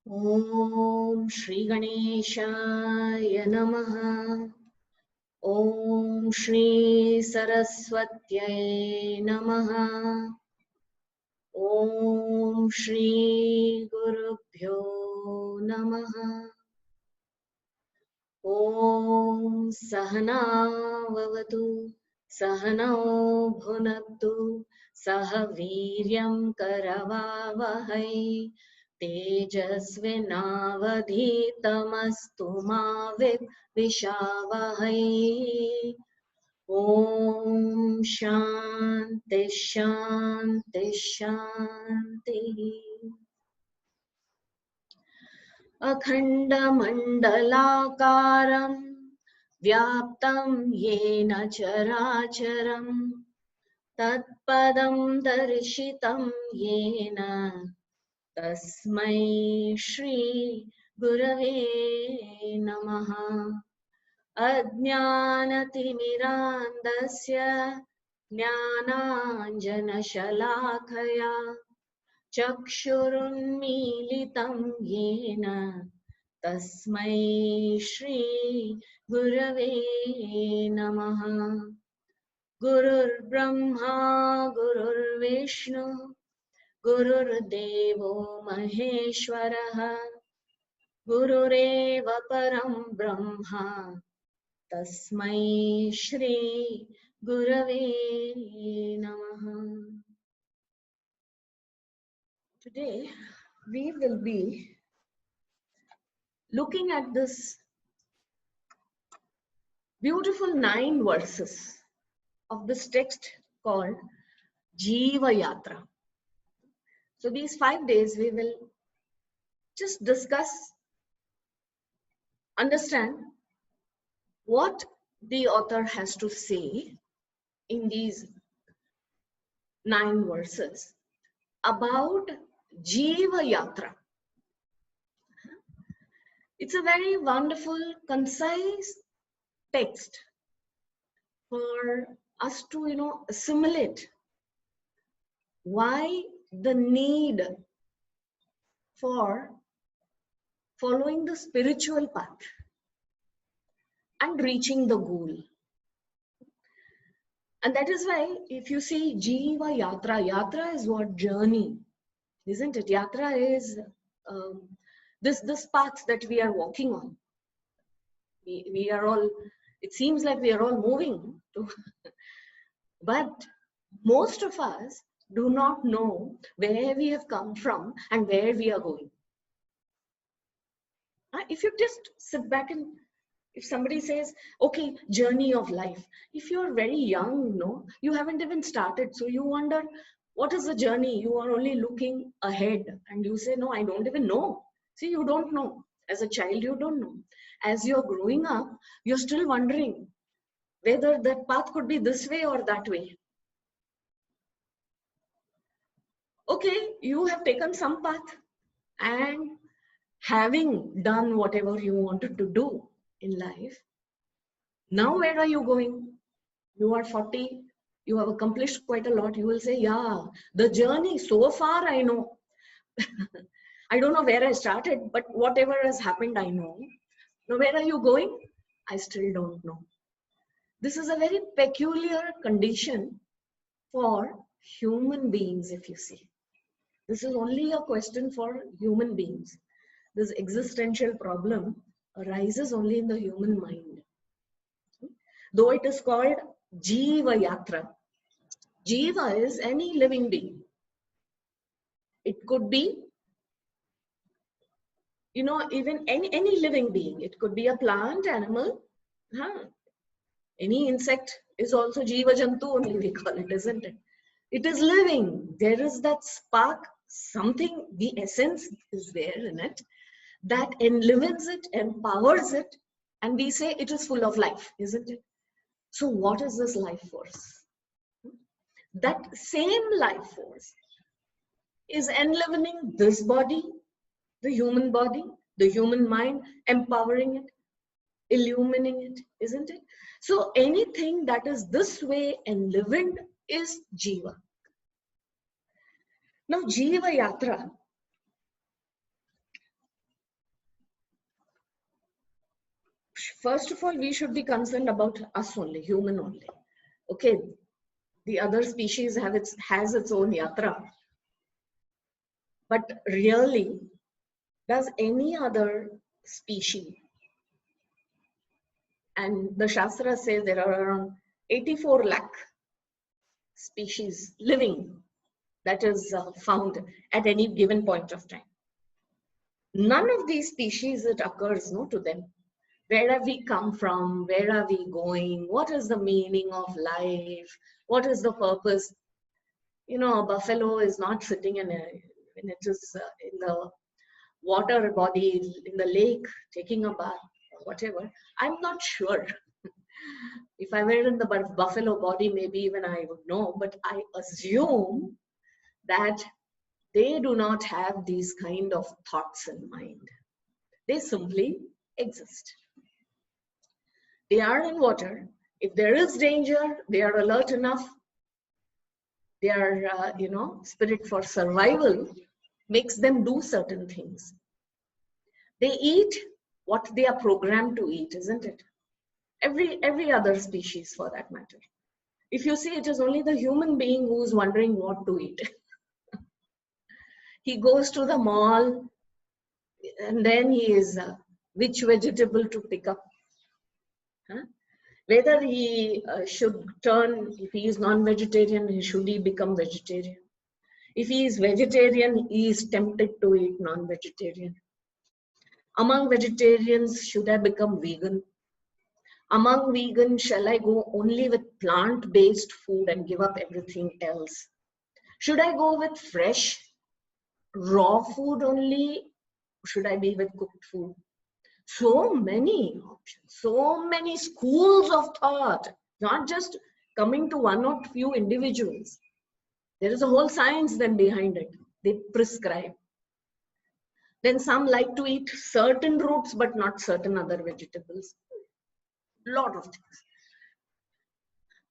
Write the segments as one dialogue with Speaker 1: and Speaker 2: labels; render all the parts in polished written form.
Speaker 1: Om Shri Ganeshaya Namaha. Om Shri Saraswatyai Namaha. Om Shri Gurubhyo Namaha. Om Sahana Vavatu Sahanao Bhunattu Sahaviryam Karavavahai Tejasvinavadhitamastu ma Vishavahai. Om Shanti Shanti Shanti. Akhandamandalakaram Vyaptam Yena Characharam Tatpadam Darshitam Yena Tasmai Shri Gurave Namaha. Ajnanatimirandasya Jnananjana Shalakaya Chakshurunmilitam Yena Tasmai Shri Gurave Namaha. Gurur Brahma Gurur Vishnu Gurur Devo Maheshwaraha Gurureva Param Brahma Tasmai Shri Gurave Namaha. Today we will be looking at this beautiful 9 verses of this text called Jivayatra. So these 5 days we will just discuss, understand what the author has to say in these 9 verses about Jivayatra. It's a very wonderful, concise text for us to, assimilate why the need for following the spiritual path and reaching the goal. And that is why if you see Jivayatra, Yatra is what? Journey, isn't it? Yatra is this path that we are walking on. We are all, it seems like we are all moving to, but most of us do not know where we have come from and where we are going. If you just sit back and if somebody says, okay, journey of life, if you are very young, you haven't even started, so you wonder, what is the journey? You are only looking ahead and you say, no, I don't even know. See, you don't know. As a child, you don't know. As you're growing up, you're still wondering whether that path could be this way or that way. Okay, you have taken some path and having done whatever you wanted to do in life, now where are you going? You are 40, you have accomplished quite a lot. You will say, yeah, the journey so far I know. I don't know where I started, but whatever has happened, I know. Now, where are you going? I still don't know. This is a very peculiar condition for human beings, if you see. This is only a question for human beings. This existential problem arises only in the human mind. Though it is called Jivayatra. Jiva is any living being. It could be, even any living being. It could be a plant, animal. Any insect is also Jiva Jantu only, we call it, isn't it? It is living. There is that spark, something, the essence is there in it. that enlivens it, empowers it, and we say it is full of life, isn't it? So what is this life force? That same life force is enlivening this body, the human mind, empowering it, illumining it, isn't it? So anything that is this way enlivened is jiva. Now, Jivayatra, first of all, we should be concerned about us only, human only. Okay, the other species has its own yatra. But really, does any other species, and the Shastra says there are around 84 lakh species living, that is found at any given point of time. None of these species, it occurs to them. Where have we come from? Where are we going? What is the meaning of life? What is the purpose? A buffalo is not sitting when it is in the water body, in the lake, taking a bath, or whatever. I'm not sure. If I were in the buffalo body, maybe even I would know, but I assume that they do not have these kind of thoughts in mind. They simply exist. They are in water. If there is danger, they are alert enough. Their, spirit for survival makes them do certain things. They eat what they are programmed to eat, isn't it? Every other species, for that matter. If you see, it is only the human being who is wondering what to eat. He goes to the mall, and then he is which vegetable to pick up. Whether he should turn, if he is non-vegetarian, should he become vegetarian? If he is vegetarian, he is tempted to eat non-vegetarian. Among vegetarians, should I become vegan? Among vegans, shall I go only with plant-based food and give up everything else? Should I go with fresh, raw food only? Should I be with cooked food? So many options, so many schools of thought, not just coming to one or few individuals. There is a whole science then behind it. They prescribe. Then some like to eat certain roots, but not certain other vegetables. Lot of things.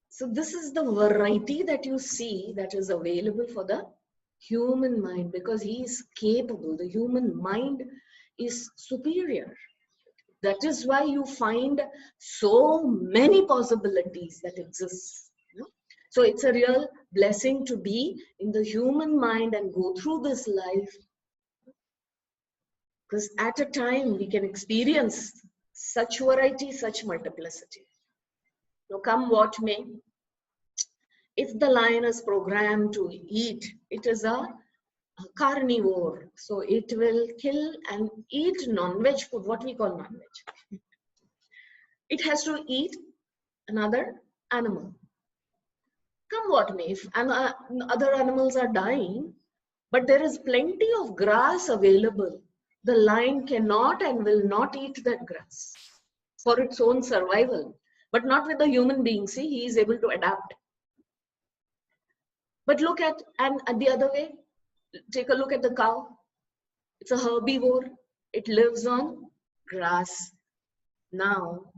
Speaker 1: So this is the variety that you see that is available for the human mind, because he is capable. The human mind is superior. That is why you find so many possibilities that exist. So it's a real blessing to be in the human mind and go through this life, because at a time we can experience such variety, such multiplicity. So come what may, if the lion is programmed to eat, it is a carnivore. So it will kill and eat non-veg food, what we call non-veg. It has to eat another animal. Come what may, if other animals are dying, but there is plenty of grass available, the lion cannot and will not eat that grass for its own survival. But not with the human being. See, he is able to adapt. But look at, and the other way, take a look at the cow. It's a herbivore. It lives on grass. Now,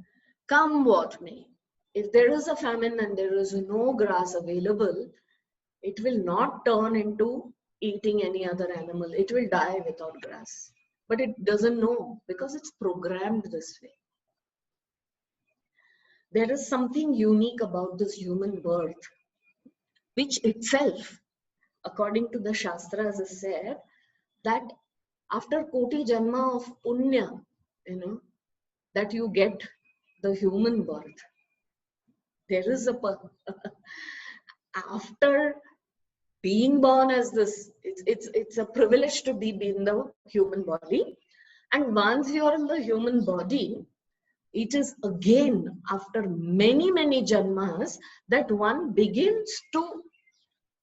Speaker 1: come what may, if there is a famine and there is no grass available, it will not turn into eating any other animal. It will die without grass. But it doesn't know, because it's programmed this way. There is something unique about this human birth, which itself, according to the Shastras, is said that after Koti Janma of Punya, that you get the human birth. There is after being born as this, it's a privilege to be in the human body. And once you are in the human body, it is again after many, many janmas that one begins to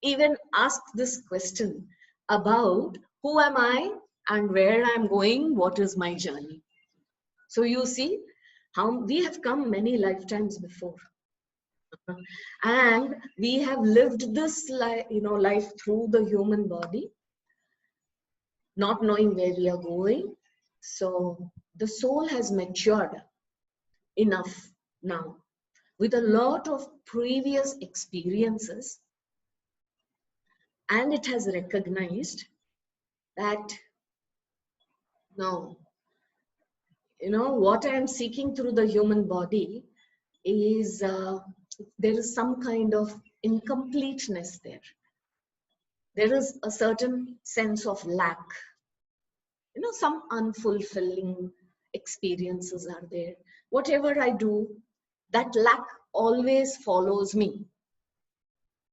Speaker 1: even ask this question about who am I and where I'm going, what is my journey. So you see how we have come many lifetimes before. And we have lived this life through the human body, not knowing where we are going. So the soul has matured enough now with a lot of previous experiences, and it has recognized that no, what I am seeking through the human body is there is some kind of incompleteness there. There is a certain sense of lack. Some unfulfilling experiences are there. Whatever I do, that lack always follows me.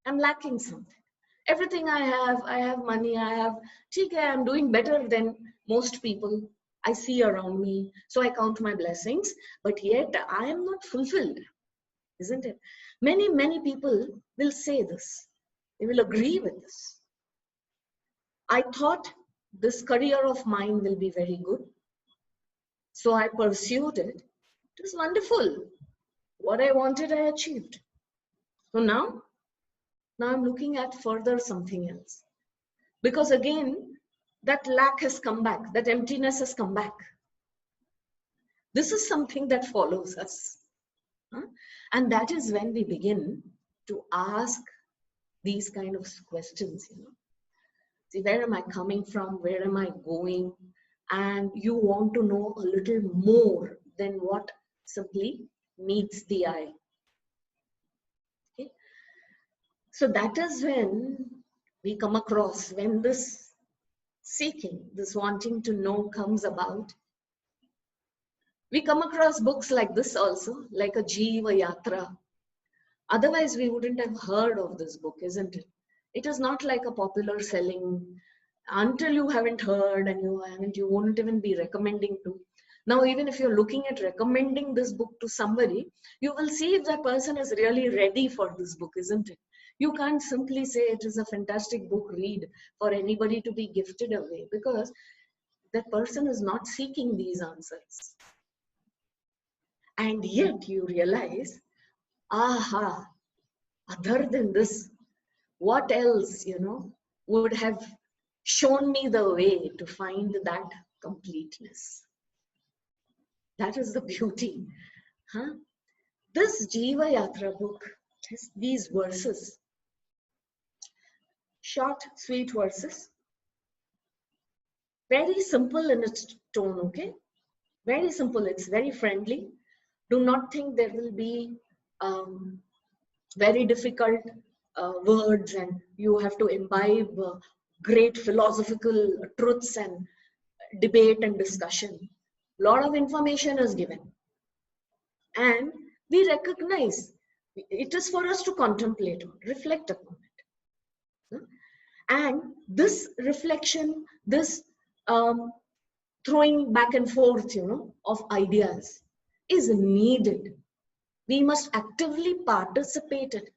Speaker 1: I'm lacking something. Everything I have money, I'm doing better than most people I see around me. So I count my blessings, but yet I am not fulfilled, isn't it? Many, many people will say this. They will agree with this. I thought this career of mine will be very good. So I pursued it. It was wonderful. What I wanted, I achieved. So now I'm looking at further something else. Because again, that lack has come back, that emptiness has come back. This is something that follows us. And that is when we begin to ask these kind of questions. See, where am I coming from? Where am I going? And you want to know a little more than what simply meets the eye. Okay? So that is when we come across, when this seeking, this wanting to know comes about. We come across books like this also, like a Jivayatra. Otherwise, we wouldn't have heard of this book, isn't it? It is not like a popular selling. Until you haven't heard and you won't even be recommending to. Now, even if you're looking at recommending this book to somebody, you will see if that person is really ready for this book, isn't it? You can't simply say it is a fantastic book, read, for anybody to be gifted away, because that person is not seeking these answers. And yet you realize, aha, other than this, what else, would have shown me the way to find that completeness. That is the beauty. This Jivayatra book has these verses, short, sweet verses, very simple in its tone, okay? Very simple, it's very friendly. Do not think there will be very difficult words and you have to imbibe great philosophical truths and debate and discussion. A lot of information is given. And we recognize it is for us to contemplate on, reflect upon it. And this reflection, this throwing back and forth, of ideas is needed. We must actively participate in it.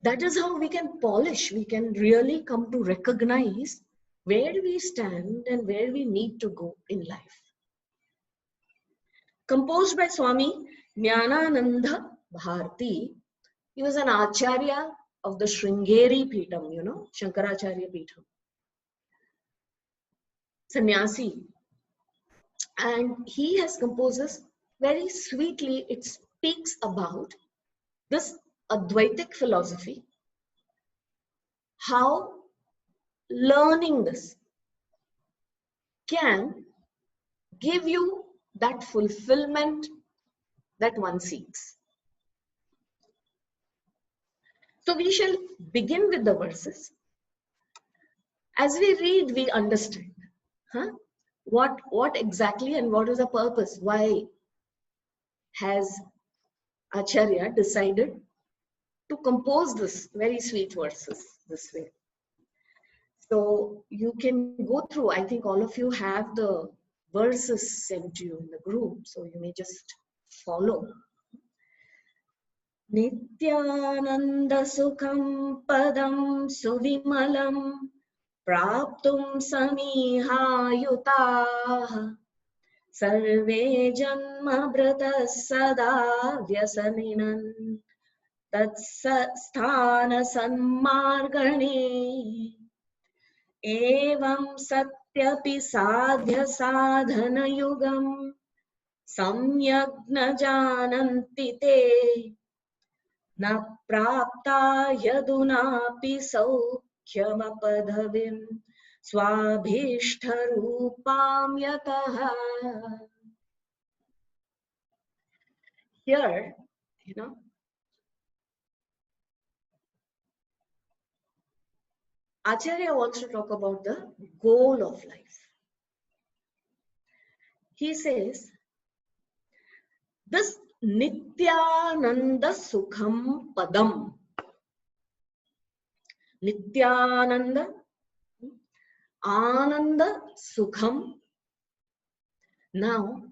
Speaker 1: That is how we can polish, we can really come to recognize where we stand and where we need to go in life. Composed by Swami Jnanananda Bharati. He was an acharya of the Sringeri Peetham, Shankaracharya Peetham. Sannyasi. And he has composed this very sweetly. It speaks about this Advaitic philosophy, how learning this can give you that fulfillment that one seeks. So we shall begin with the verses. As we read, we understand what exactly and what is the purpose. Why has Acharya decided to compose this very sweet verses this way? So you can go through, I think all of you have the verses sent to you in the group, so you may just follow. Nityananda Sukham Padam Suvimalam praptum samihayutaha sarve janma brata sada vyasaninan tatsthana sanmargane evam satyapi sadhya sadhana yugam samyagna jananti te na prapta yadunapi saukyamapadhavim swabhishtarupam yataha. Here, Acharya wants to talk about the goal of life. He says, this Nityananda Sukham Padam. Nityananda, Ananda Sukham. Now,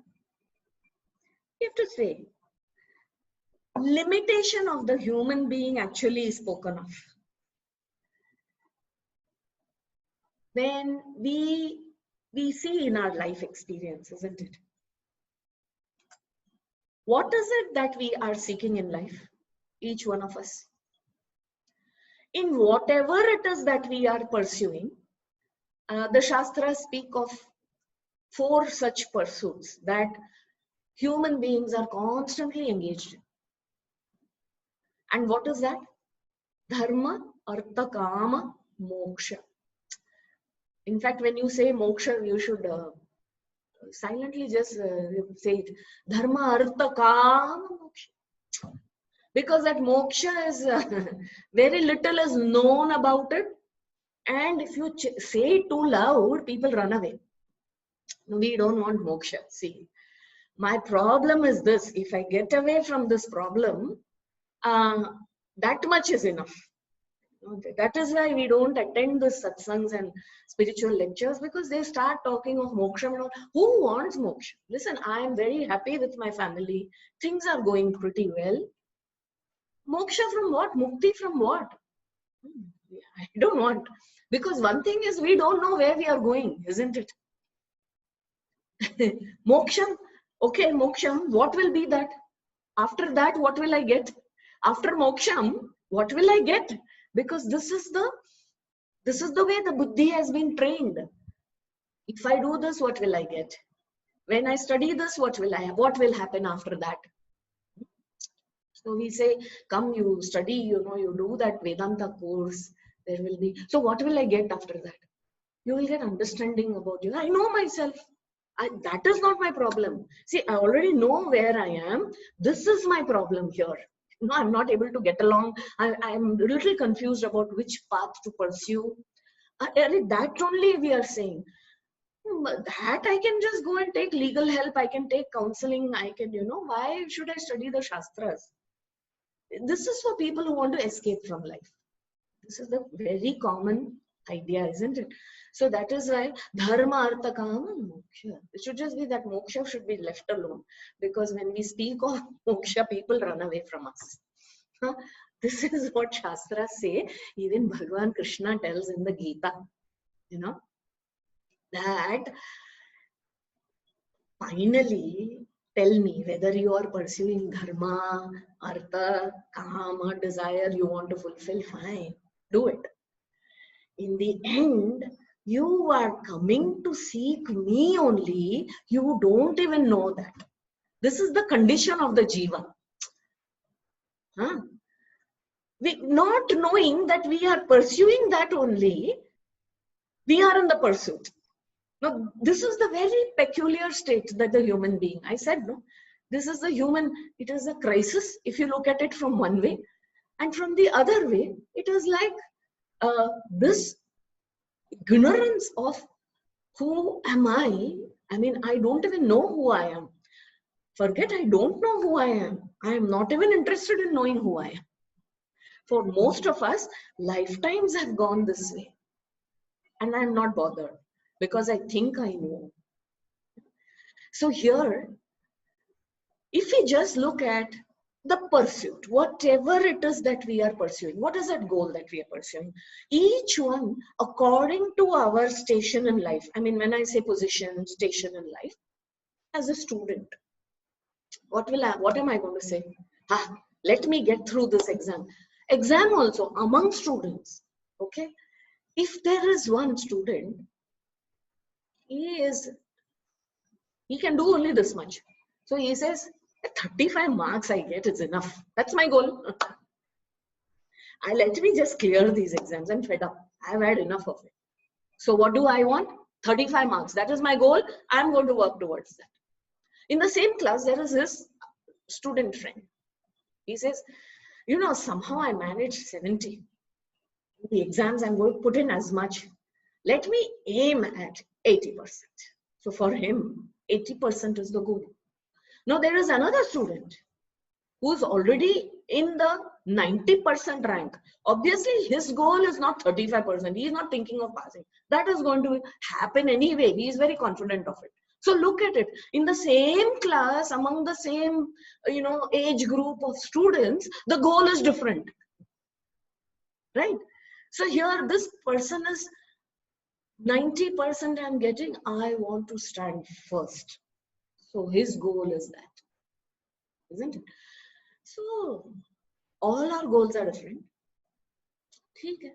Speaker 1: you have to say, limitation of the human being actually is spoken of. When we see in our life experience, isn't it? What is it that we are seeking in life? Each one of us. In whatever it is that we are pursuing, the Shastras speak of 4 such pursuits that human beings are constantly engaged in. And what is that? Dharma, Artha, Kama, Moksha. In fact, when you say moksha, you should silently just say it. Dharma, Artha, Kama, Moksha. Because that moksha is very little is known about it. And if you say it too loud, people run away. We don't want moksha. See, my problem is this. If I get away from this problem, that much is enough. That is why we don't attend the satsangs and spiritual lectures, because they start talking of moksha. Who wants moksha? Listen, I am very happy with my family. Things are going pretty well. Moksha from what? Mukti from what? I don't want. Because one thing is, we don't know where we are going, isn't it? Moksham, okay, moksham, what will be that? After that, what will I get? After moksham, what will I get? Because this is the way the buddhi has been trained. If I do this, what will I get? When I study this, what will happen after that? So we say, come, you study, you do that Vedanta course, there will be. So what will I get after that? You will get understanding about you. I know myself. That is not my problem. See, I already know where I am. This is my problem here. I'm not able to get along. I'm a little confused about which path to pursue. That only we are saying. That I can just go and take legal help. I can take counseling. I can, why should I study the Shastras? This is for people who want to escape from life. This is the very common idea, isn't it? So that is why dharma, artha, kama, moksha. It should just be that moksha should be left alone. Because when we speak of moksha, people run away from us. This is what Shastras say. Even Bhagavan Krishna tells in the Gita, that finally, tell me whether you are pursuing dharma, artha, kama, desire you want to fulfill, fine, do it. In the end, you are coming to seek me only. You don't even know that. This is the condition of the jiva. Not knowing that we are pursuing that only, we are in the pursuit. Now, this is the very peculiar state that the human being, I said, no, this is the human, it is a crisis if you look at it from one way. And from the other way, it is like this ignorance of who am I? I mean, I don't even know who I am. Forget, I don't know who I am. I am not even interested in knowing who I am. For most of us, lifetimes have gone this way. And I'm not bothered because I think I know. So here, if we just look at the pursuit, whatever it is that we are pursuing, what is that goal that we are pursuing? Each one according to our station in life. I mean, when I say position, station in life, as a student, what am I going to say? Let me get through this exam. Exam also among students. Okay, if there is one student, he can do only this much. So he says, 35 marks I get is enough. That's my goal. Let me just clear these exams. I'm fed up. I've had enough of it. So what do I want? 35 marks. That is my goal. I'm going to work towards that. In the same class, there is this student friend. He says, somehow I managed 70. The exams, I'm going to put in as much. Let me aim at 80%. So for him, 80% is the goal. Now there is another student who's already in the 90% rank. Obviously, his goal is not 35%. He is not thinking of passing. That is going to happen anyway. He is very confident of it. So look at it. In the same class, among the same, age group of students, the goal is different. Right? So here, this person is 90% I'm getting. I want to stand first. So his goal is that. Isn't it? So all our goals are different. Okay.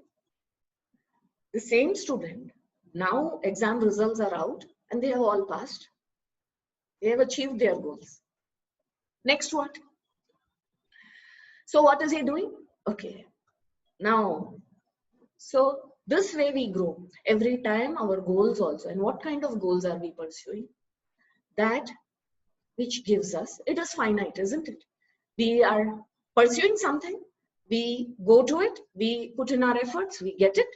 Speaker 1: The same student, now exam results are out and they have all passed. They have achieved their goals. Next what? So what is he doing? Okay. Now, so this way we grow. Every time our goals also. And what kind of goals are we pursuing? That which gives us, it is finite, isn't it? We are pursuing something, we go to it, we put in our efforts, we get it,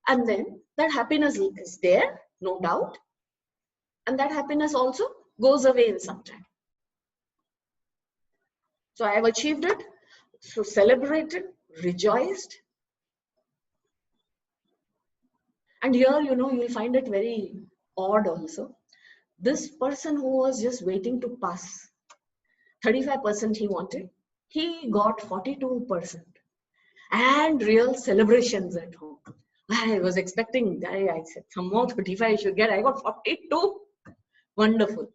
Speaker 1: and then that happiness is there, no doubt, and that happiness also goes away in some time. So I have achieved it, so celebrated, rejoiced, and here you'll find it very odd also. This person who was just waiting to pass, 35% he wanted, he got 42%. And real celebrations at home. I was expecting, I said, some more 35 I should get. I got 42. Wonderful.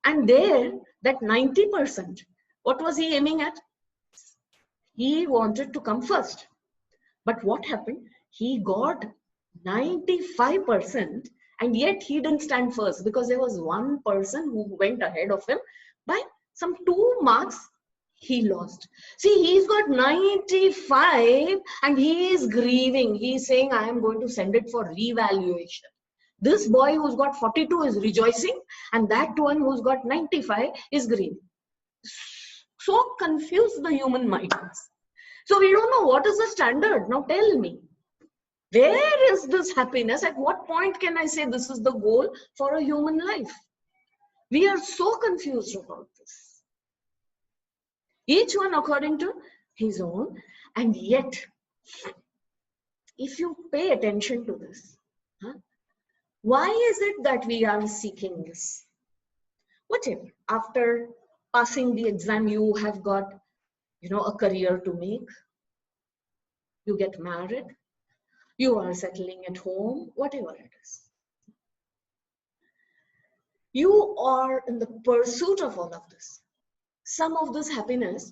Speaker 1: And there, that 90%, what was he aiming at? He wanted to come first. But what happened? He got 95%, and yet he didn't stand first because there was one person who went ahead of him by some 2 marks. He lost. See, he's got 95 and he is grieving. He's saying, I am going to send it for revaluation. This boy who's got 42 is rejoicing, and that one who's got 95 is grieving. So confused the human mind is. So we don't know what is the standard. Now tell me, where is this happiness? At what point can I say this is the goal for a human life? We are so confused about this. Each one according to his own, and yet, if you pay attention to this, why is it that we are seeking this? What if after passing the exam you have got, a career to make, you get married, you are settling at home, whatever it is. You are in the pursuit of all of this. Some of this happiness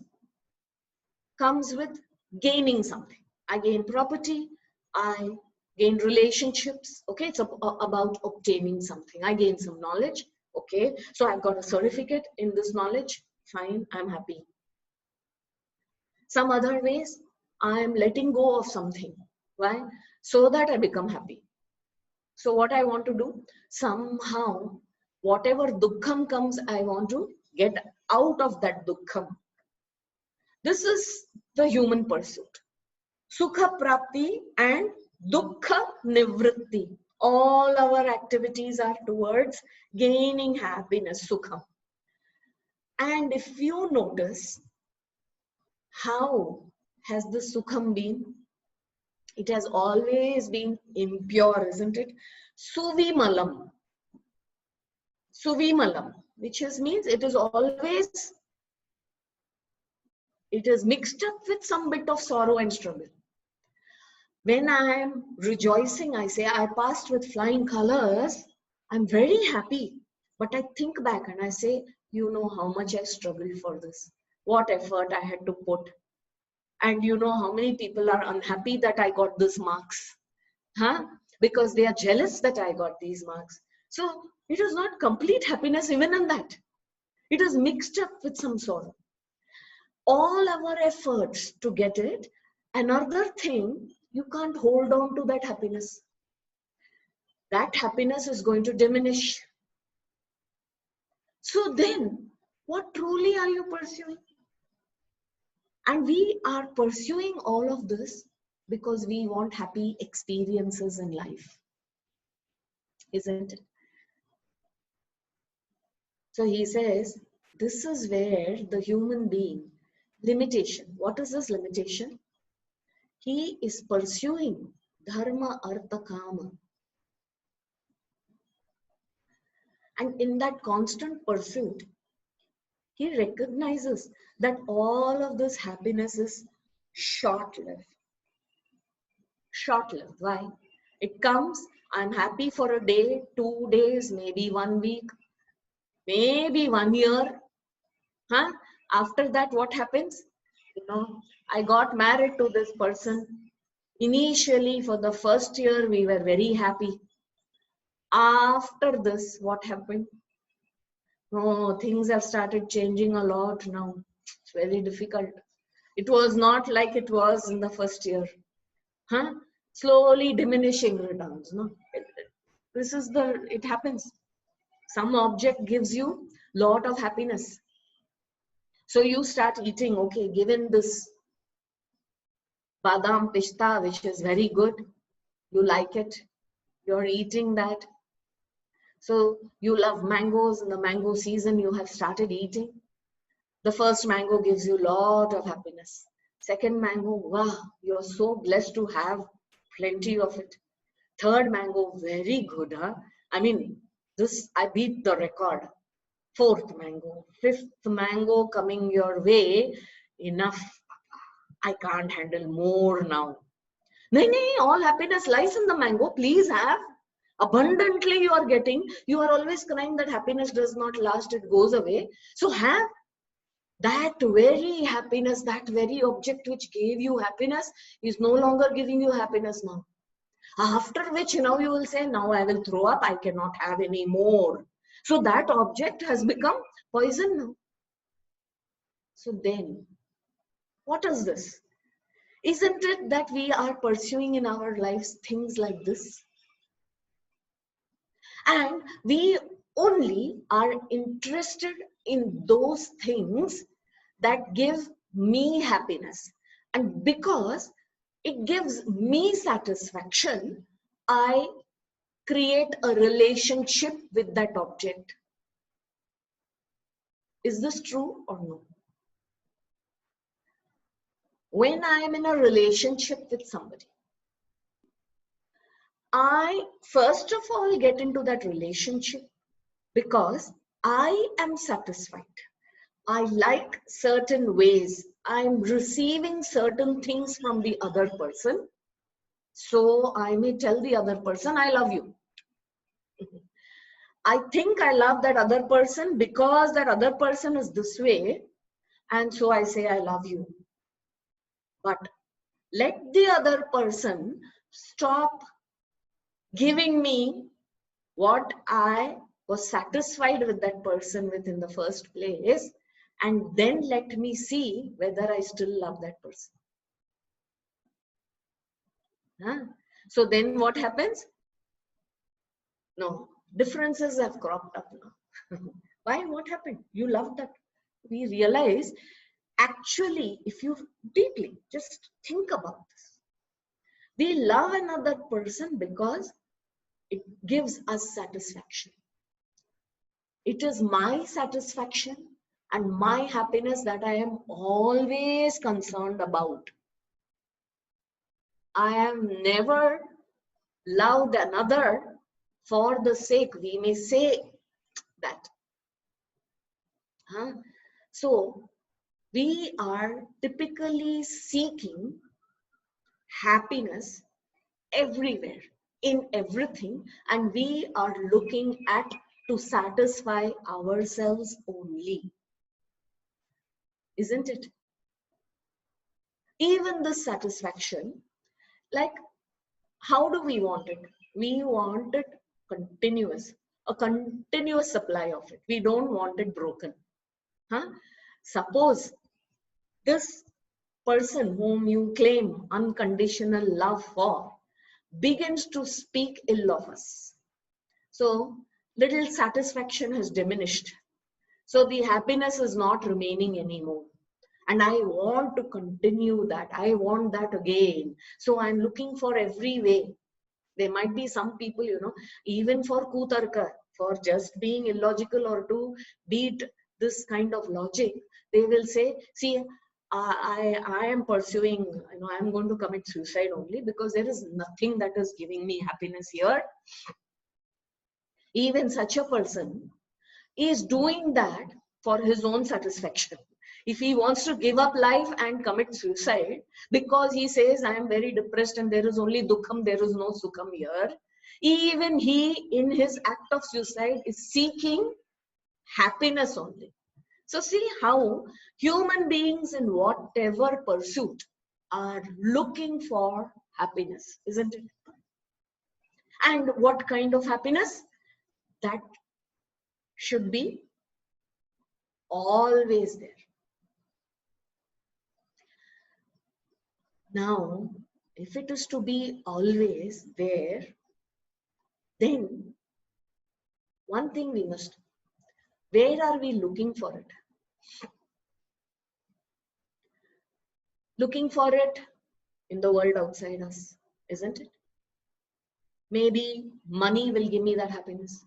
Speaker 1: comes with gaining something. I gain property, I gain relationships. Okay, it's about obtaining something. I gain some knowledge. Okay, so I've got a certificate in this knowledge. Fine, I'm happy. Some other ways, I am letting go of something. Why? So that I become happy. So what I want to do, somehow, whatever dukkham comes, I want to get out of that dukkham. This is the human pursuit. Sukha prapti and dukkha nivritti. All our activities are towards gaining happiness, sukha. And if you notice, how has the sukham been? It has always been impure, isn't it? Suvimalam. Suvimalam, which means it is always It is mixed up with some bit of sorrow and struggle. When I am rejoicing, I say, I passed with flying colors, I'm very happy. But I think back and I say, you know how much I struggled for this, what effort I had to put. And you know how many people are unhappy that I got these marks, huh? Because they are jealous that I got these marks. So it is not complete happiness even in that. It is mixed up with some sorrow. All our efforts to get it, another thing, you can't hold on to that happiness. That happiness is going to diminish. So then, what truly are you pursuing? And we are pursuing all of this because we want happy experiences in life, isn't it? So he says, this is where the human being, limitation. What is this limitation? He is pursuing dharma, artha, kama. And in that constant pursuit, he recognizes that all of this happiness is short-lived. Short-lived. Why? It comes, I'm happy for a day, 2 days, maybe 1 week, maybe 1 year. Huh? After that, what happens? You know, I got married to this person. Initially, for the first year, we were very happy. After this, what happened? Oh, things have started changing a lot now. It's very difficult. It was not like it was in the first year. Huh? Slowly diminishing returns. No, this is it happens. Some object gives you lot of happiness. So you start eating, okay, given this badam pista, which is very good, you like it, you're eating that. So you love mangoes, in the mango season you have started eating. The first mango gives you a lot of happiness. Second mango, wow, you're so blessed to have plenty of it. Third mango, very good, huh? I mean, this, I beat the record. Fourth mango, fifth mango coming your way, enough. I can't handle more now. No, all happiness lies in the mango. Please have. Abundantly you are getting. You are always crying that happiness does not last, it goes away. So have that very happiness, that very object which gave you happiness is no longer giving you happiness now. After which now you will say, now I will throw up, I cannot have any more. So that object has become poison now. So then, what is this? Isn't it that we are pursuing in our lives things like this? And we only are interested in those things that give me happiness. And because it gives me satisfaction, I create a relationship with that object. Is this true or no? When I am in a relationship with somebody, I first of all get into that relationship because I am satisfied. I like certain ways. I'm receiving certain things from the other person. So I may tell the other person, I love you. I think I love that other person because that other person is this way. And so I say, I love you. But let the other person stop giving me what I was satisfied with that person with in the first place, and then let me see whether I still love that person. Huh? So then what happens? No, differences have cropped up now. Why? What happened? You loved that. We realize, actually, if you deeply just think about this, we love another person because it gives us satisfaction. It is my satisfaction and my happiness that I am always concerned about. I am never loved another for the sake, we may say that. Huh? So We are typically seeking happiness everywhere, in everything, and we are looking at to satisfy ourselves only, isn't it? Even the satisfaction, like, how do we want it? We want it continuous, a continuous supply of it. We don't want it broken. Huh? Suppose this person whom you claim unconditional love for begins to speak ill of us. So little satisfaction has diminished. So the happiness is not remaining anymore. And I want to continue that. I want that again. So I'm looking for every way. There might be some people, even for kutarka, for just being illogical or to beat this kind of logic, they will say, see, I am pursuing, I'm going to commit suicide only because there is nothing that is giving me happiness here. Even such a person is doing that for his own satisfaction. If he wants to give up life and commit suicide because he says, I am very depressed and there is only dukkham, there is no sukham here, even he in his act of suicide is seeking happiness only. So see how human beings in whatever pursuit are looking for happiness, isn't it? And what kind of happiness? That should be always there. Now, if it is to be always there, then one thing we must, where are we looking for it? Looking for it in the world outside us, isn't it? Maybe money will give me that happiness.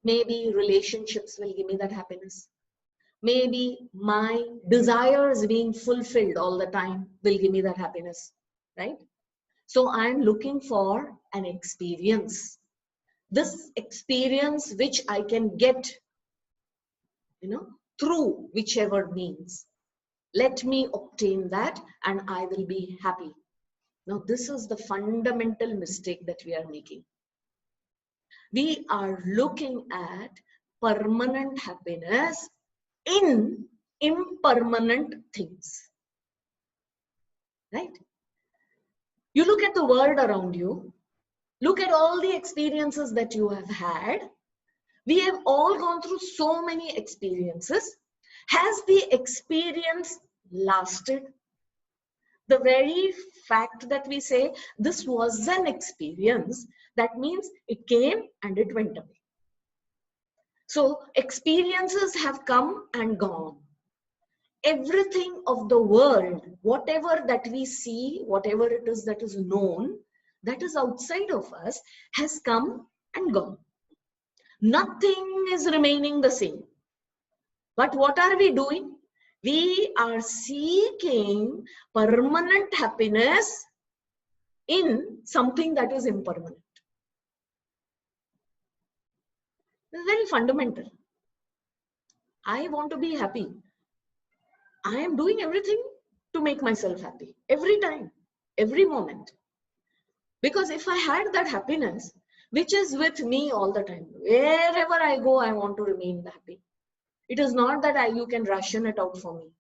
Speaker 1: Maybe relationships will give me that happiness. Maybe my desires being fulfilled all the time will give me that happiness, right? So I'm looking for an experience. This experience which I can get, through whichever means. Let me obtain that and I will be happy. Now, this is the fundamental mistake that we are making. We are looking at permanent happiness in impermanent things, right? You look at the world around you, look at all the experiences that you have had. We have all gone through so many experiences. Has the experience lasted? The very fact that we say this was an experience, that means it came and it went away. So experiences have come and gone. Everything of the world, whatever that we see, whatever it is that is known, that is outside of us, has come and gone. Nothing is remaining the same. But what are we doing? We are seeking permanent happiness in something that is impermanent. This is very fundamental. I want to be happy. I am doing everything to make myself happy. Every time, every moment. Because if I had that happiness, which is with me all the time, wherever I go, I want to remain happy. It is not that you can ration it out for me.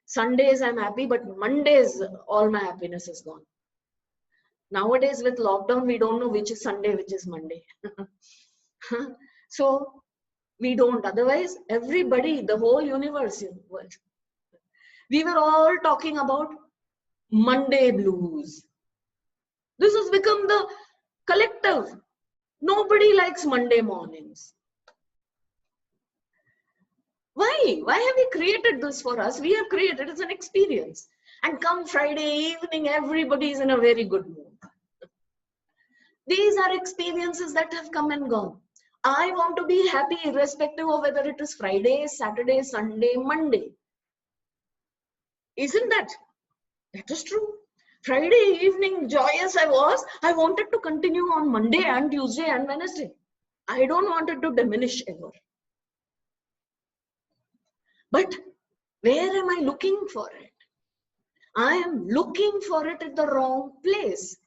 Speaker 1: Sundays I'm happy, but Mondays all my happiness is gone. Nowadays with lockdown, we don't know which is Sunday, which is Monday. So we don't. Otherwise, everybody, the whole universe, we were all talking about Monday blues. This has become the collective. Nobody likes Monday mornings. Why? Why have we created this for us? We have created it as an experience. And come Friday evening, everybody is in a very good mood. These are experiences that have come and gone. I want to be happy irrespective of whether it is Friday, Saturday, Sunday, Monday. Isn't that? That is true. Friday evening, joyous I was. I wanted to continue on Monday and Tuesday and Wednesday. I don't want it to diminish ever. But Where am I looking for it? I am looking for it at the wrong place.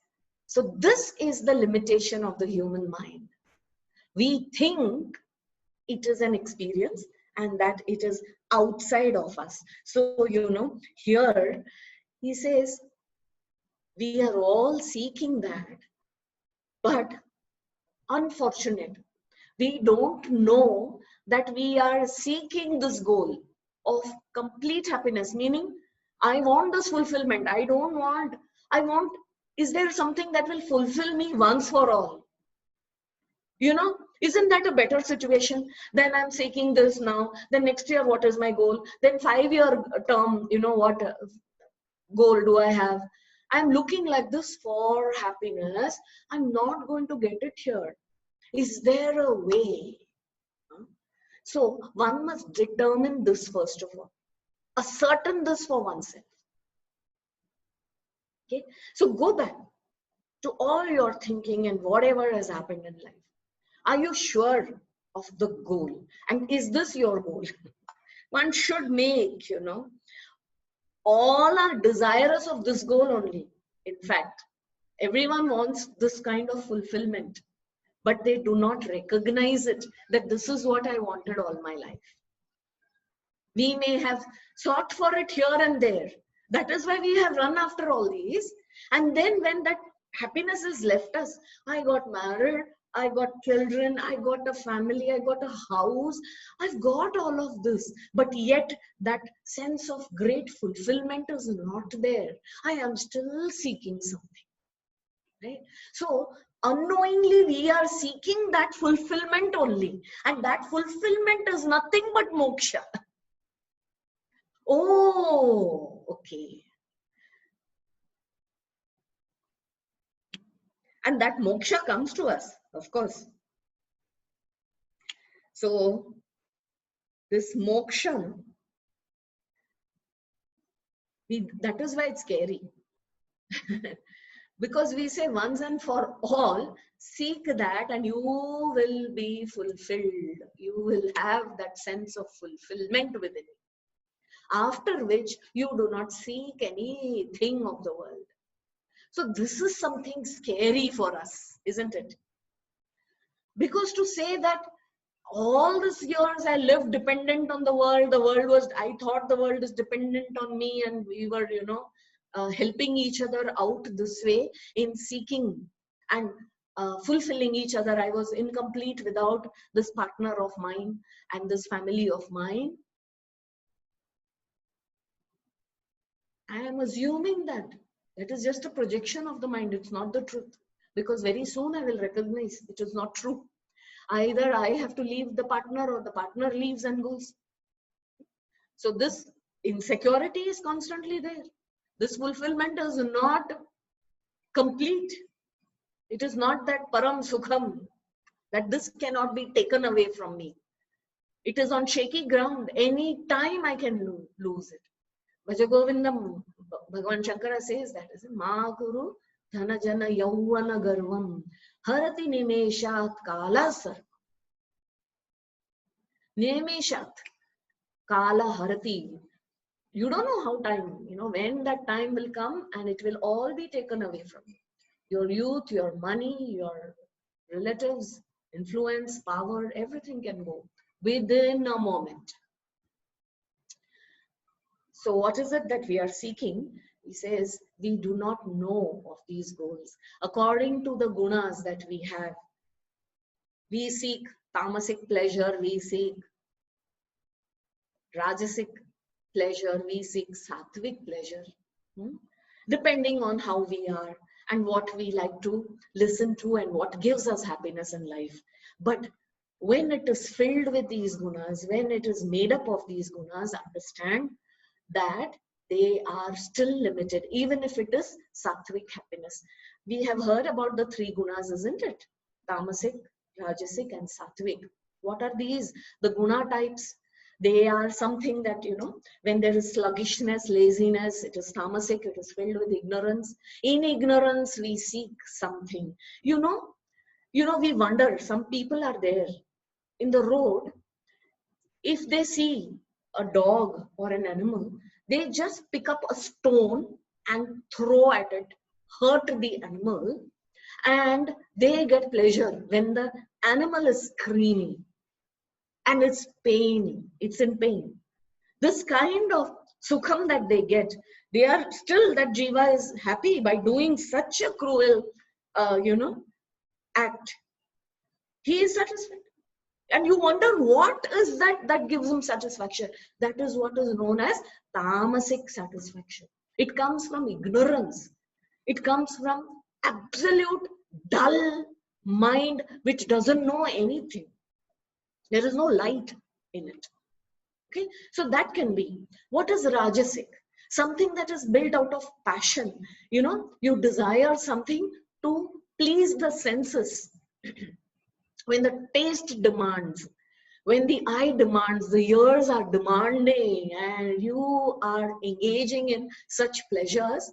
Speaker 1: So this is the limitation of the human mind. We think it is an experience and that it is outside of us. So, here he says, we are all seeking that, but unfortunate, we don't know that we are seeking this goal of complete happiness, meaning I want this fulfillment. I want, is there something that will fulfill me once for all? Isn't that a better situation? Then I'm seeking this now. Then next year, what is my goal? Then 5-year term, what goal do I have? I'm looking like this for happiness. I'm not going to get it here. Is there a way? So one must determine this first of all. Ascertain this for oneself. Okay. So go back to all your thinking and whatever has happened in life. Are you sure of the goal? And is this your goal? One should make, all are desirous of this goal only. In fact, everyone wants this kind of fulfillment, but they do not recognize it, that this is what I wanted all my life. We may have sought for it here and there. That is why we have run after all these. And then when that happiness has left us, I got married, I got children, I got a family, I got a house, I've got all of this. But yet that sense of great fulfillment is not there. I am still seeking something. Right? So unknowingly we are seeking that fulfillment only. And that fulfillment is nothing but moksha. Oh, okay. And that moksha comes to us, of course. So this moksha, that is why it's scary. Because we say once and for all, seek that and you will be fulfilled. You will have that sense of fulfillment within you. After which you do not seek anything of the world. So this is something scary for us, isn't it? Because to say that all these years I lived dependent on the world, I thought the world is dependent on me, and we were, helping each other out this way in seeking and fulfilling each other. I was incomplete without this partner of mine and this family of mine. I am assuming that is just a projection of the mind. It's not the truth, because very soon I will recognize it is not true. Either I have to leave the partner or the partner leaves and goes. So this insecurity is constantly there. This fulfillment is not complete. It is not that param sukham, that this cannot be taken away from me. It is on shaky ground. Any time I can lose it. Bhaja Govindam, Bhagavan Shankara says that, Ma Guru Dhana Jana Yauvana Garvam Harati Nimeshat Kala Sar. Nimeshat Kala Harati. You don't know how time, when that time will come and it will all be taken away from you. Your youth, your money, your relatives, influence, power, everything can go within a moment. So what is it that we are seeking? He says, we do not know of these goals. According to the gunas that we have, we seek tamasic pleasure, we seek rajasic pleasure, we seek sattvic pleasure. Depending on how we are and what we like to listen to and what gives us happiness in life. But when it is filled with these gunas, when it is made up of these gunas, understand that they are still limited, even if it is sattvic happiness. We have heard about the 3 gunas, isn't it? Tamasic, rajasic and sattvic. What are these? The guna types. They are something that, when there is sluggishness, laziness, it is tamasic, it is filled with ignorance. In ignorance, we seek something. We wonder, some people are there in the road. If they see a dog or an animal, they just pick up a stone and throw at it, hurt the animal, and they get pleasure when the animal is screaming and it's paining, it's in pain. This kind of sukham that they get, they are still, that jiva is happy by doing such a cruel, act. He is satisfied. And you wonder what is that gives him satisfaction. That is what is known as tamasic satisfaction. It comes from ignorance. It comes from absolute dull mind which doesn't know anything. There is no light in it. Okay, so that can be. What is rajasic? Something that is built out of passion. You desire something to please the senses. When the taste demands, when the eye demands, the ears are demanding, and you are engaging in such pleasures,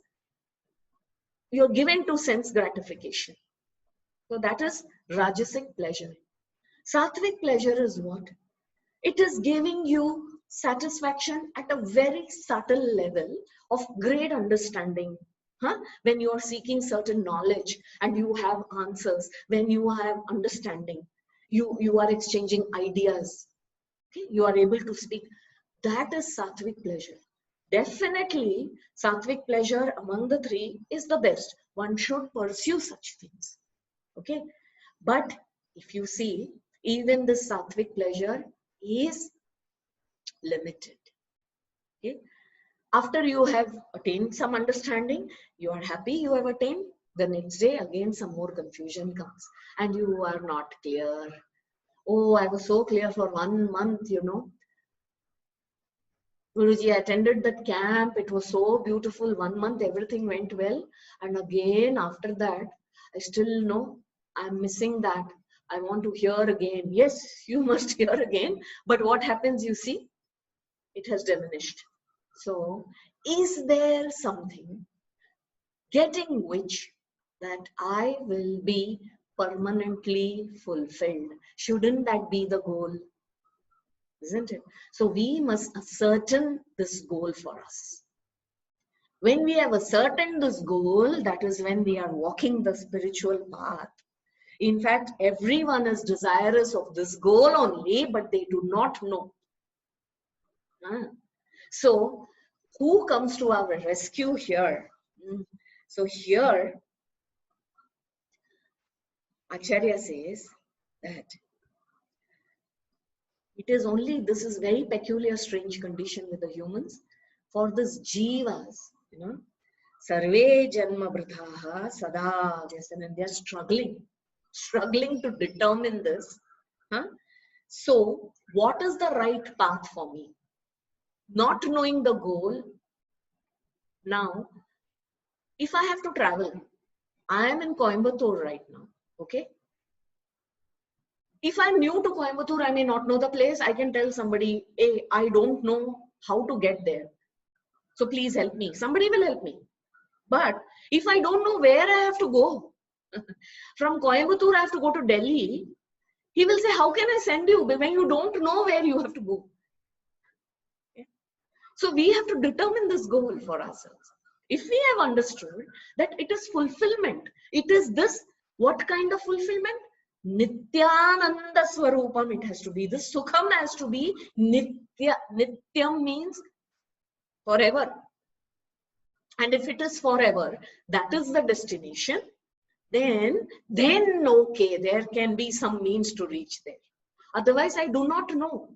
Speaker 1: you're given to sense gratification. So that is rajasic pleasure. Sattvic pleasure is what? It is giving you satisfaction at a very subtle level of great understanding. When you are seeking certain knowledge and you have answers, when you have understanding, you are exchanging ideas, okay? You are able to speak. That is sattvic pleasure. Definitely, sattvic pleasure among the three is the best. One should pursue such things. Okay, but if you see, even the sattvic pleasure is limited. Okay, after you have attained some understanding, you are happy, you have attained. The next day, again, some more confusion comes, and you are not clear. Oh, I was so clear for 1 month, Guruji, I attended that camp. It was so beautiful. 1 month, everything went well. And again, after that, I still know I'm missing that. I want to hear again. Yes, you must hear again. But what happens, you see? It has diminished. So, is there something getting which that I will be permanently fulfilled? Shouldn't that be the goal? Isn't it? So we must ascertain this goal for us. When we have ascertained this goal, that is when we are walking the spiritual path. In fact, everyone is desirous of this goal only, but they do not know. So who comes to our rescue here? So here, Acharya says that it is only, this is very peculiar, strange condition with the humans. For this jivas, sarve janma vrithaha sada, and they are struggling to determine this. So what is the right path for me? Not knowing the goal. Now, if I have to travel, I am in Coimbatore right now, okay? If I'm new to Coimbatore, I may not know the place. I can tell somebody, hey, I don't know how to get there. So please help me. Somebody will help me. But if I don't know where I have to go, from Coimbatore, I have to go to Delhi, he will say, how can I send you when you don't know where you have to go? Okay? So we have to determine this goal for ourselves. If we have understood that it is fulfillment, it is this, what kind of fulfillment? Nityananda Swarupam, it has to be. This Sukham has to be Nitya. Nityam means forever. And if it is forever, that is the destination, then okay, there can be some means to reach there. Otherwise, I do not know.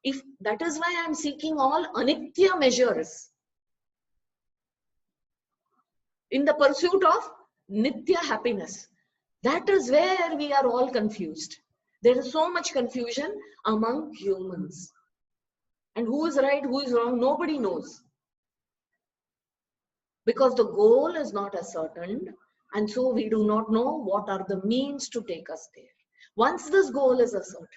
Speaker 1: If that is why I am seeking all anitya measures in the pursuit of nitya happiness. That is where we are all confused. There is so much confusion among humans. And who is right, who is wrong, nobody knows. Because the goal is not ascertained, and so we do not know what are the means to take us there. Once this goal is ascertained,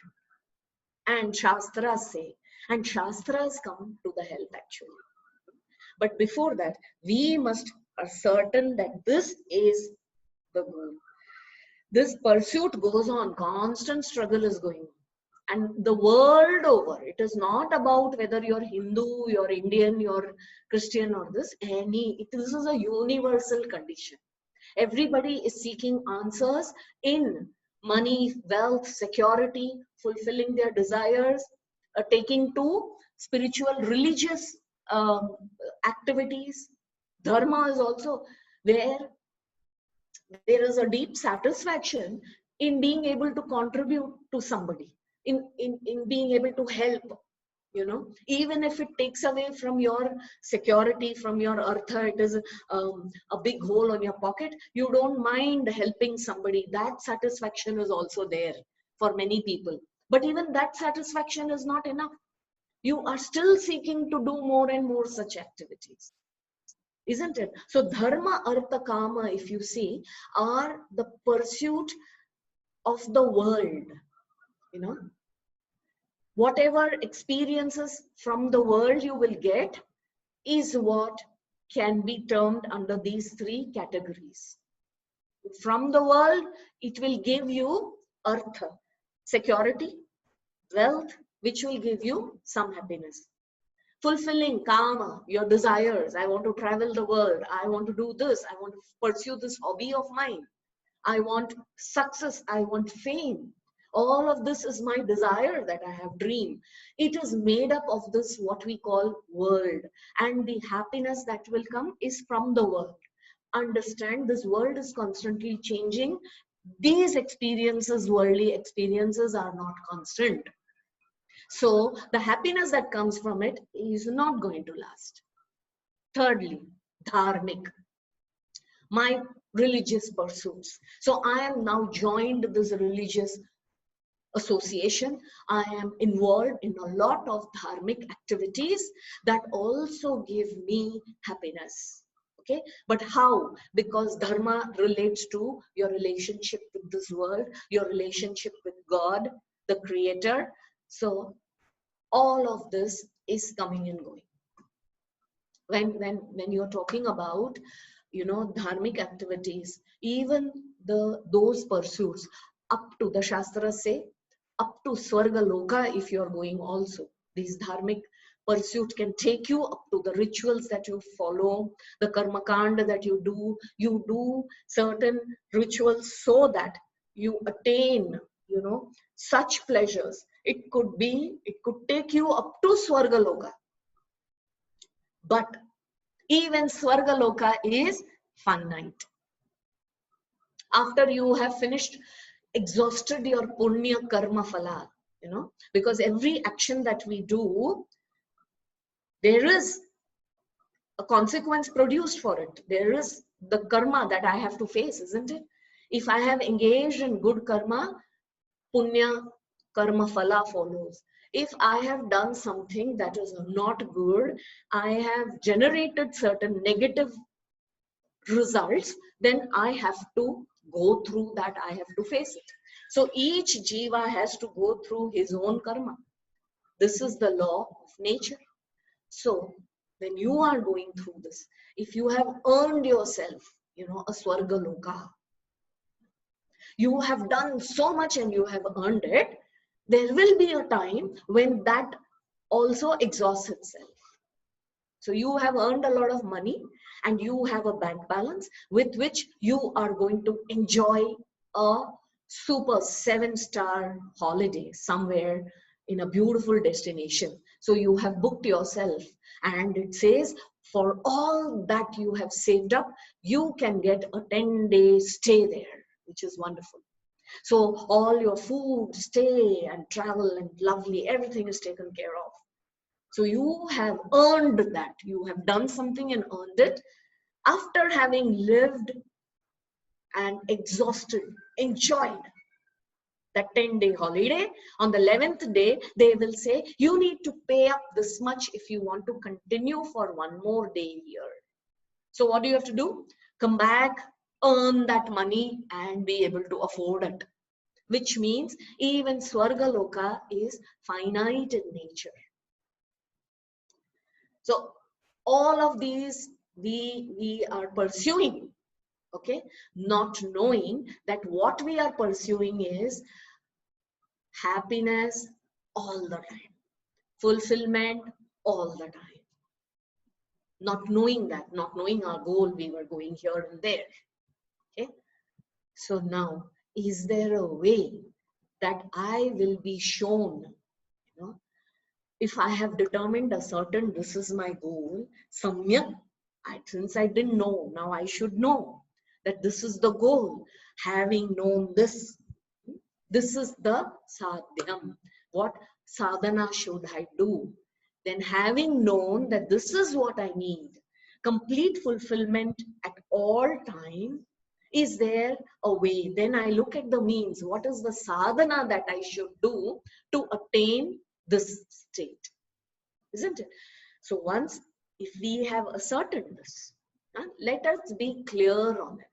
Speaker 1: and Shastras say, and Shastras come to the help actually. But before that, we must ascertain that this is the goal. This pursuit goes on, constant struggle is going on. And the world over, it is not about whether you're Hindu, you're Indian, you're Christian or this, this is a universal condition. Everybody is seeking answers in money, wealth, security, fulfilling their desires, taking to spiritual, religious activities. Dharma is also where there is a deep satisfaction in being able to contribute to somebody, in being able to help, even if it takes away from your security, from your artha, it is a big hole on your pocket, you don't mind helping somebody. That satisfaction is also there for many people. But even that satisfaction is not enough. You are still seeking to do more and more such activities, isn't it? So dharma, artha, kama, if you see, are the pursuit of the world. Whatever experiences from the world you will get is what can be termed under these three categories. From the world, it will give you artha, security, wealth, which will give you some happiness. Fulfilling kama, your desires. I want to travel the world. I want to do this. I want to pursue this hobby of mine. I want success. I want fame. All of this is my desire that I have dreamed. It is made up of this, what we call world. And the happiness that will come is from the world. Understand, this world is constantly changing. These experiences, worldly experiences, are not constant. So the happiness that comes from it is not going to last. Thirdly, dharmic, my religious pursuits. So I am now joined this religious association. I am involved in a lot of dharmic activities that also give me happiness. Okay, but how? Because dharma relates to your relationship with this world, your relationship with God, the creator. So all of this is coming and going. When you're talking about, dharmic activities, even those pursuits, up to, the shastras say, up to swarga loka, if you're going also, these dharmic pursuit can take you up to the rituals that you follow, the karma kanda that you do certain rituals so that you attain, such pleasures. It could take you up to swarga loka. But even swarga loka is finite. After you have finished, exhausted your punya karma phala, because every action that we do, there is a consequence produced for it. There is the karma that I have to face, isn't it? If I have engaged in good karma, punya karma phala follows. If I have done something that is not good, I have generated certain negative results, then I have to go through that, I have to face it. So each jiva has to go through his own karma. This is the law of nature. So when you are going through this, if you have earned yourself, a swarga loka, you have done so much and you have earned it, there will be a time when that also exhausts itself. So you have earned a lot of money and you have a bank balance with which you are going to enjoy a super 7-star holiday somewhere in a beautiful destination. So you have booked yourself and it says, for all that you have saved up, you can get a 10-day stay there, which is wonderful. So all your food, stay and travel and lovely, everything is taken care of. So you have earned that. You have done something and earned it. After having lived and exhausted, enjoyed that 10-day holiday, on the 11th day, they will say, you need to pay up this much if you want to continue for one more day here. So what do you have to do? Come back, earn that money and be able to afford it. Which means even swarga loka is finite in nature. So all of these we are pursuing, okay, not knowing that what we are pursuing is happiness, all the time. Fulfillment all the time. Not knowing that, not knowing our goal, we were going here and there. Okay. So now, is there a way that I will be shown, you know, if I have determined a certain, this is my goal, samyak, since I didn't know, now I should know that this is the goal. Having known this, this is the sadhyam. What sadhana should I do? Then having known that this is what I need, complete fulfillment at all time, is there a way? Then I look at the means. What is the sadhana that I should do to attain this state? Isn't it? So once, if we have ascertained this, let us be clear on it.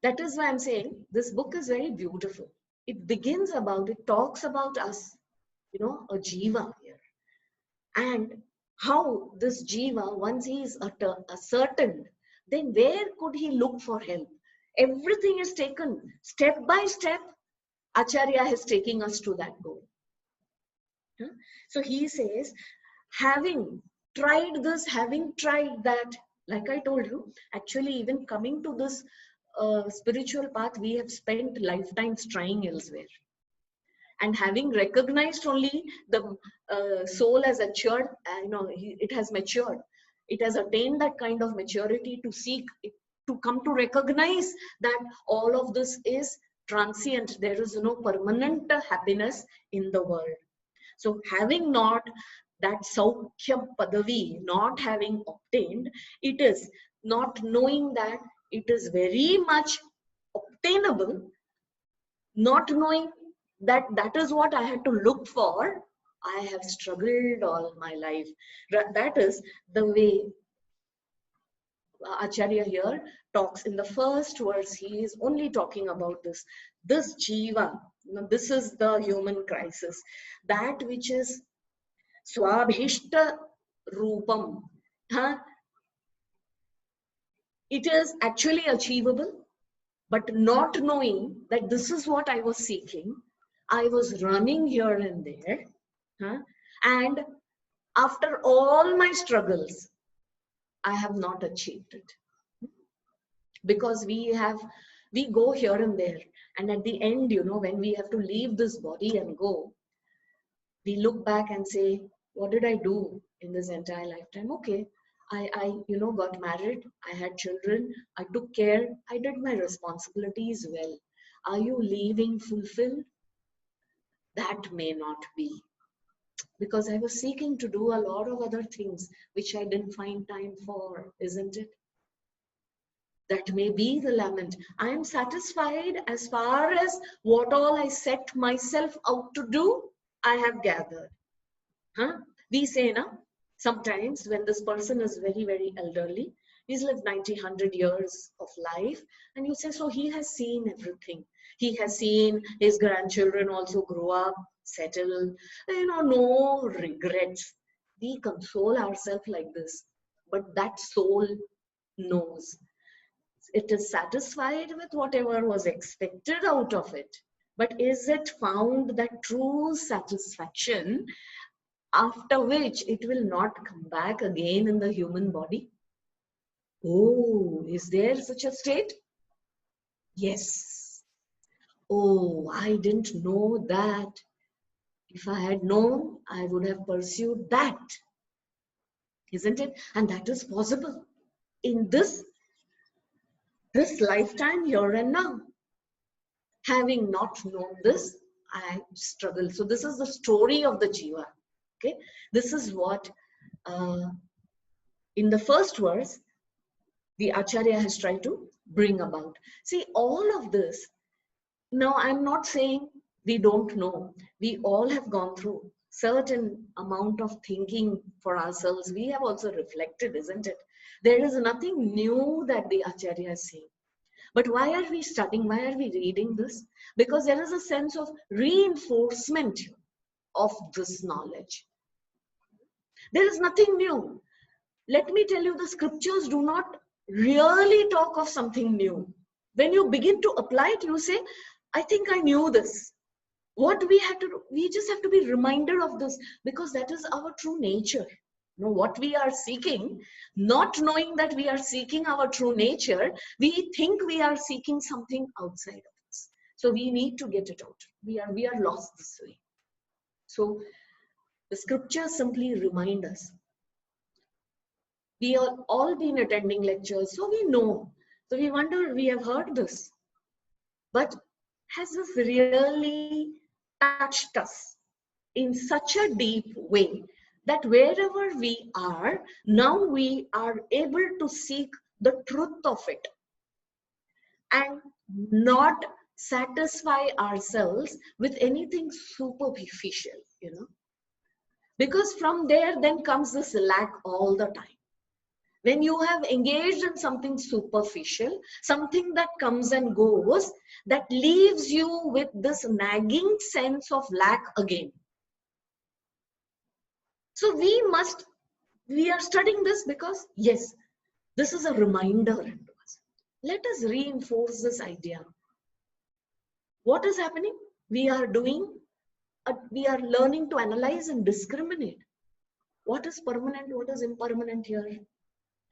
Speaker 1: That is why I'm saying this book is very beautiful. It begins about, it talks about us, you know, a jiva here. And how this jiva, once he is ascertained, then where could he look for help? Everything is taken step by step. Acharya is taking us to that goal. So he says, having tried this, having tried that, like I told you, actually even coming to this spiritual path, we have spent lifetimes trying elsewhere. And having recognized only the soul as matured, it has matured. It has attained that kind of maturity to seek, to come to recognize that all of this is transient. There is no permanent happiness in the world. So having not that Saukhya Padavi, not having obtained, it is not knowing that it is very much obtainable, not knowing that that is what I had to look for. I have struggled all my life. That is the way Acharya here talks. In the first verse, he is only talking about this jiva. This is the human crisis. That which is swabhishta rupam. It is actually achievable, but not knowing that this is what I was seeking. I was running here and there. And after all my struggles, I have not achieved it. Because we go here and there. And at the end, when we have to leave this body and go, we look back and say, what did I do in this entire lifetime? Okay, I got married, I had children, I took care, I did my responsibilities well. Are you leaving fulfilled? That may not be. Because I was seeking to do a lot of other things which I didn't find time for, isn't it? That may be the lament. I am satisfied as far as what all I set myself out to do, I have gathered. We say, sometimes when this person is very, very elderly, he's lived 90, 100 years of life, and you say, so he has seen everything. He has seen his grandchildren also grow up, settle, no regrets. We console ourselves like this, but that soul knows. It is satisfied with whatever was expected out of it. But is it found that true satisfaction after which it will not come back again in the human body? Oh, is there such a state? Yes. Oh, I didn't know that. If I had known, I would have pursued that. Isn't it? And that is possible in this lifetime, here and now. Having not known this, I struggle. So this is the story of the jiva. Okay, this is what in the first verse the Acharya has tried to bring about. See, all of this. Now, I'm not saying we don't know. We all have gone through certain amount of thinking for ourselves. We have also reflected, isn't it? There is nothing new that the Acharya is saying. But why are we studying? Why are we reading this? Because there is a sense of reinforcement of this knowledge. There is nothing new. Let me tell you, the scriptures do not really talk of something new. When you begin to apply it, you say, I think I knew this. What we have to do, we just have to be reminded of this, because that is our true nature. You know, what we are seeking, not knowing that we are seeking our true nature, we think we are seeking something outside of us. So we need to get it out. We are lost this way. So the scriptures simply remind us. We have all been attending lectures, so we know. So we wonder, we have heard this, but has this really touched us in such a deep way that wherever we are, now we are able to seek the truth of it and not satisfy ourselves with anything superficial, you know? Because from there then comes this lack all the time. When you have engaged in something superficial, something that comes and goes, that leaves you with this nagging sense of lack again. So we are studying this because, yes, this is a reminder to us. Let us reinforce this idea. What is happening? We are learning to analyze and discriminate. What is permanent? What is impermanent here?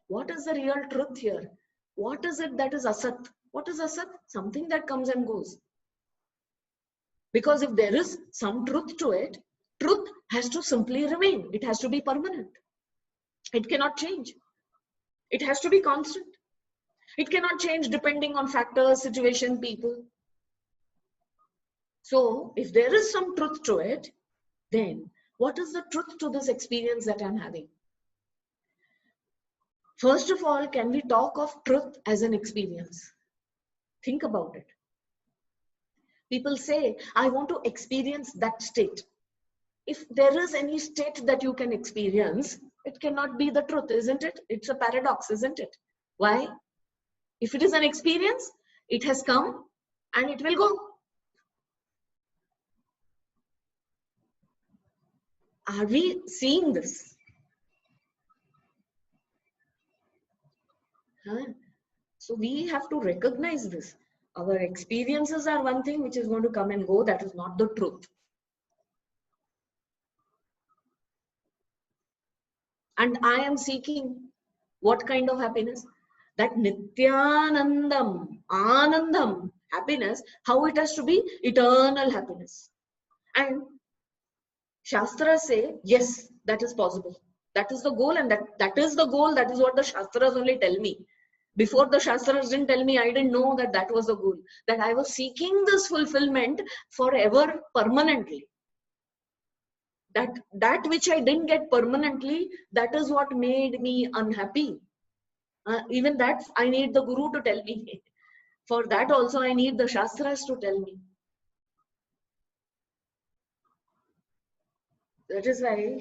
Speaker 1: What is the real truth here? What is it that is asat? What is asat? Something that comes and goes. Because if there is some truth to it, truth has to simply remain. It has to be permanent. It cannot change. It has to be constant. It cannot change depending on factors, situation, people. So if there is some truth to it, then what is the truth to this experience that I'm having? First of all, can we talk of truth as an experience? Think about it. People say, I want to experience that state. If there is any state that you can experience, it cannot be the truth, isn't it? It's a paradox, isn't it? Why? If it is an experience, it has come and it will go. Are we seeing this? Huh? So we have to recognize this. Our experiences are one thing which is going to come and go. That is not the truth. And I am seeking what kind of happiness? That nityanandam, anandam, happiness, how it has to be? Eternal happiness. And Shastras say, yes, that is possible. That is the goal, and that is the goal. That is what the Shastras only tell me. Before the Shastras didn't tell me, I didn't know that that was the goal. That I was seeking this fulfillment forever, permanently. That which I didn't get permanently, that is what made me unhappy. Even that, I need the Guru to tell me. For that also, I need the Shastras to tell me. That is why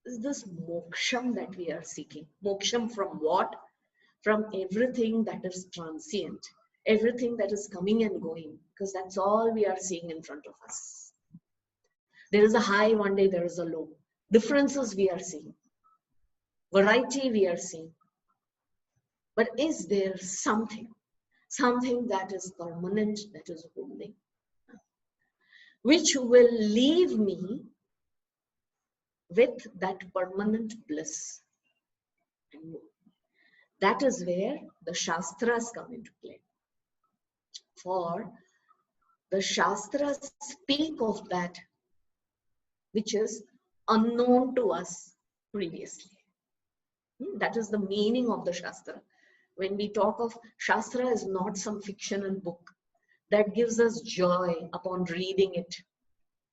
Speaker 1: is this moksham that we are seeking. Moksham from what? From everything that is transient, everything that is coming and going, because that's all we are seeing in front of us. There is a high, one day there is a low. Differences we are seeing. Variety we are seeing. But is there something that is permanent, that is holding, which will leave me with that permanent bliss? And that is where the Shastras come into play. For the Shastras speak of that which is unknown to us previously. That is the meaning of the Shastra. When we talk of Shastra, is not some fictional book that gives us joy upon reading it.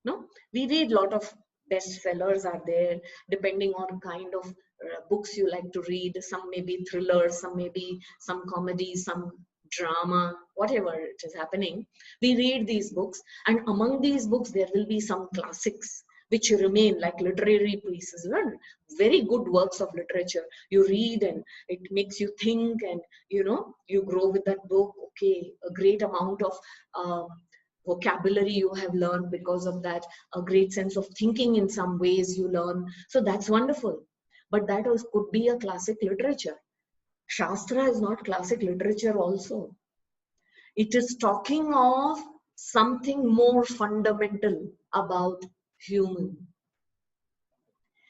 Speaker 1: No, we read a lot of bestsellers are there, depending on kind of books you like to read. Some may be thrillers, some may be some comedy, some drama, whatever it is happening. We read these books, and among these books there will be some classics which remain, like literary pieces, very good works of literature. You read and it makes you think, and you grow with that book. Okay, a great amount of vocabulary you have learned because of that, a great sense of thinking in some ways you learn. So that's wonderful. But that could be a classic literature. Shastra is not classic literature also. It is talking of something more fundamental about human.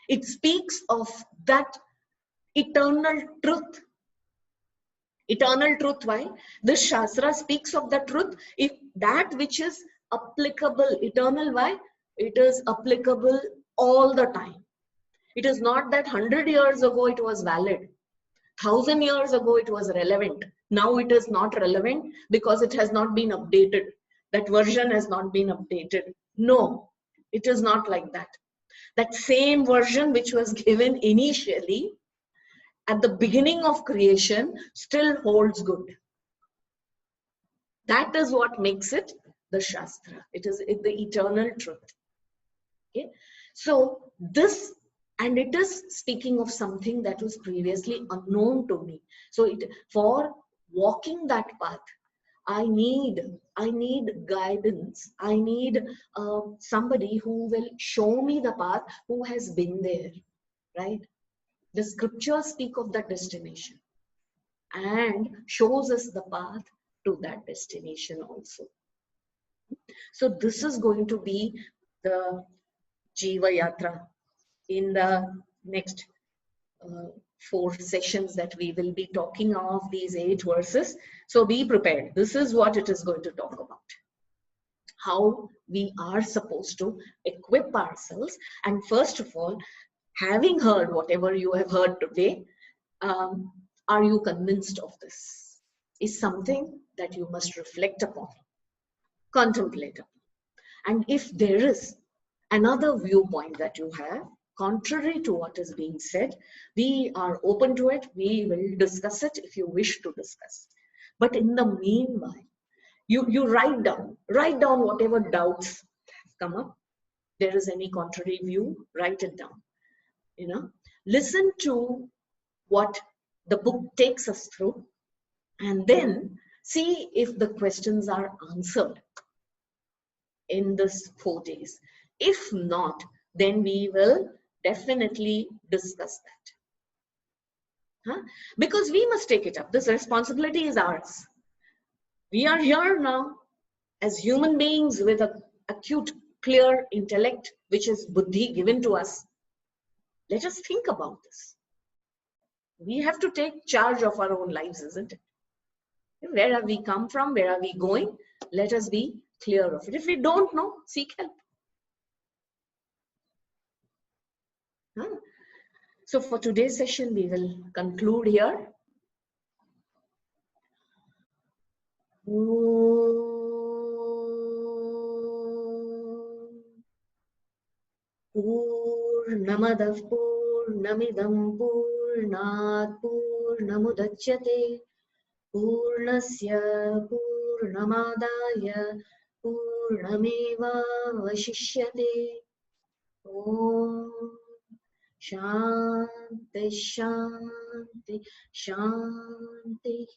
Speaker 1: It speaks of that eternal truth. Eternal truth, why? This Shastra speaks of the truth, if that which is applicable, eternal, why? It is applicable all the time. It is not that 100 years ago it was valid, 1,000 years ago it was relevant. Now it is not relevant because it has not been updated. That version has not been updated. No, it is not like that. That same version which was given initially at the beginning of creation still holds good. That is what makes it the Shastra. It is the eternal truth. Okay? So this, and it is speaking of something that was previously unknown to me. So for walking that path, I need guidance. I need somebody who will show me the path, who has been there, right? The scriptures speak of that destination and shows us the path to that destination also. So this is going to be the Jivayatra in the next 4 sessions that we will be talking of these 8 verses. So be prepared. This is what it is going to talk about. How we are supposed to equip ourselves. And first of all, having heard whatever you have heard today, are you convinced of this? Is something that you must reflect upon, contemplate upon. And if there is another viewpoint that you have, contrary to what is being said, we are open to it. We will discuss it if you wish to discuss. But in the meanwhile, you write down whatever doubts have come up. There is any contrary view, write it down. Listen to what the book takes us through, and then see if the questions are answered in this 4 days. If not, then we will definitely discuss that. Because we must take it up. This responsibility is ours. We are here now as human beings with an acute, clear intellect, which is buddhi given to us. Let us think about this. We have to take charge of our own lives, isn't it? Where have we come from? Where are we going? Let us be clear of it. If we don't know, seek help. So for today's session, we will conclude here. Purnamadah Purnamidam Purnat Purnamudachyate Purnasya Purnamadaya Purnameva Vashishyate. Om Shanti Shanti Shanti.